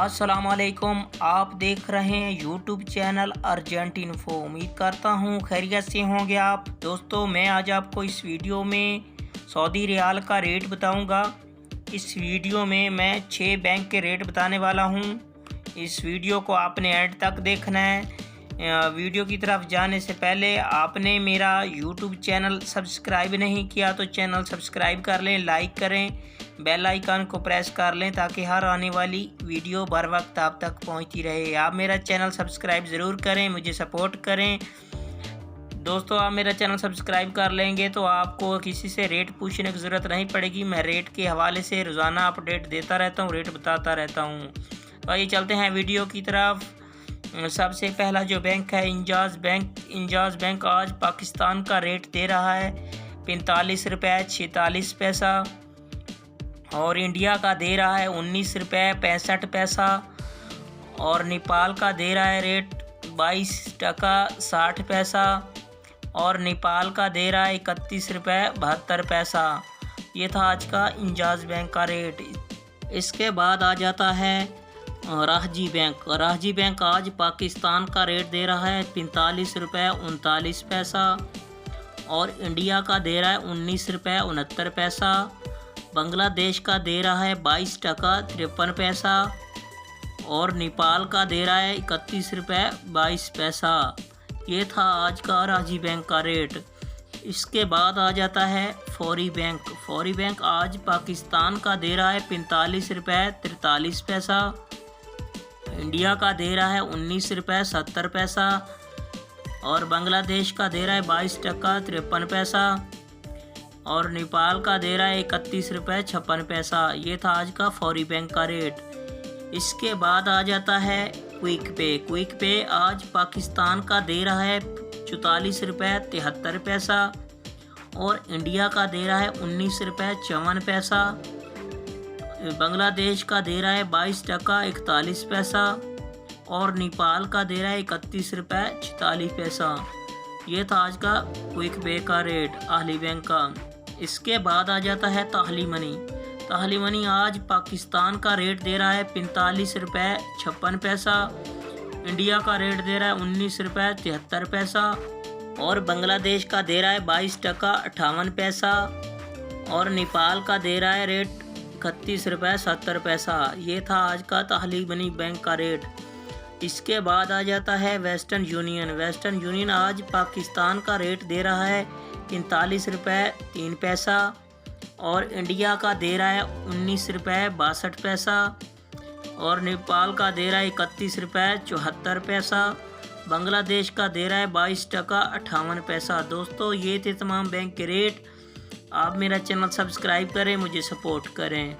अस्सलामुअलैकुम। आप देख रहे हैं यूट्यूब चैनल अर्जेंट इन्फो। उम्मीद करता हूँ खैरियत से होंगे आप। दोस्तों, मैं आज आपको इस वीडियो में सऊदी रियाल का रेट बताऊंगा। इस वीडियो में मैं 6 बैंक के रेट बताने वाला हूँ। इस वीडियो को आपने एंड तक देखना है। वीडियो की तरफ जाने से पहले आपने मेरा यूट्यूब चैनल सब्सक्राइब नहीं किया तो चैनल सब्सक्राइब कर लें, लाइक करें, बेल आइकन को प्रेस कर लें ताकि हर आने वाली वीडियो बर वक्त आप तक पहुंचती रहे। आप मेरा चैनल सब्सक्राइब ज़रूर करें, मुझे सपोर्ट करें। दोस्तों, आप मेरा चैनल सब्सक्राइब कर लेंगे तो आपको किसी से रेट पूछने की ज़रूरत नहीं पड़ेगी। मैं रेट के हवाले से रोज़ाना अपडेट देता रहता हूँ, रेट बताता रहता हूँ। तो आइए चलते हैं वीडियो की तरफ। सबसे पहला जो बैंक है इंजाज़ बैंक। इंजाज़ बैंक आज पाकिस्तान का रेट दे रहा है 45 रुपये 46 पैसा और इंडिया का दे रहा है 19 रुपये 65 पैसा और नेपाल का दे रहा है रेट 22 टका 60 पैसा और नेपाल का दे रहा है 31 रुपये 72 पैसा। ये था आज का इंजाज़ बैंक का रेट। इसके बाद आ जाता है राहजी बैंक। राहजी बैंक आज पाकिस्तान का रेट दे रहा है 45 रुपये 39 पैसा और इंडिया का दे रहा है 19 रुपये 69 पैसा। बांग्लादेश का दे रहा है 22 टका 53 पैसा और नेपाल का दे रहा है 31 रुपये 22 पैसा। ये था आज का राहजी बैंक का रेट। इसके बाद आ जाता है फौरी बैंक। फौरी बैंक आज पाकिस्तान का दे रहा है 45 रुपये 43 पैसा, इंडिया का दे रहा है 19 रुपये 70 पैसा और बांग्लादेश का दे रहा है 22 टका 53 पैसा और नेपाल का दे रहा है 31 रुपये 56 पैसा। ये था आज का फौरी बैंक का रेट। इसके बाद आ जाता है क्विक पे। क्विक पे आज पाकिस्तान का दे रहा है 44 रुपये 73 पैसा और इंडिया का दे रहा है 19 रुपये 54 पैसा। बांग्लादेश का दे रहा है 22 टका 41 पैसा और नेपाल का दे रहा है 31 रुपये 46 पैसा। ये था आज का क्विक पे का रेट अहली बैंक का। इसके बाद आ जाता है ताहली मनी। ताहली मनी आज पाकिस्तान का रेट दे रहा है 45 रुपये 56 पैसा, इंडिया का रेट दे रहा है 19 रुपये 73 पैसा और बांग्लादेश का दे रहा है 22 टका 58 पैसा और नेपाल का दे रहा है रेट 31 रुपये 70 पैसा। ये था आज का ताहली मनी बैंक का रेट। इसके बाद आ जाता है वेस्टर्न यूनियन। वेस्टर्न यूनियन आज पाकिस्तान का रेट दे रहा है 43 रुपये 3 पैसा और इंडिया का दे रहा है 19 रुपये 62 पैसा और नेपाल का दे रहा है 31 रुपये 74 पैसा। बांग्लादेश का दे रहा है 22 टका 58 पैसा। दोस्तों, ये थे तमाम बैंक के रेट। आप मेरा चैनल सब्सक्राइब करें, मुझे सपोर्ट करें।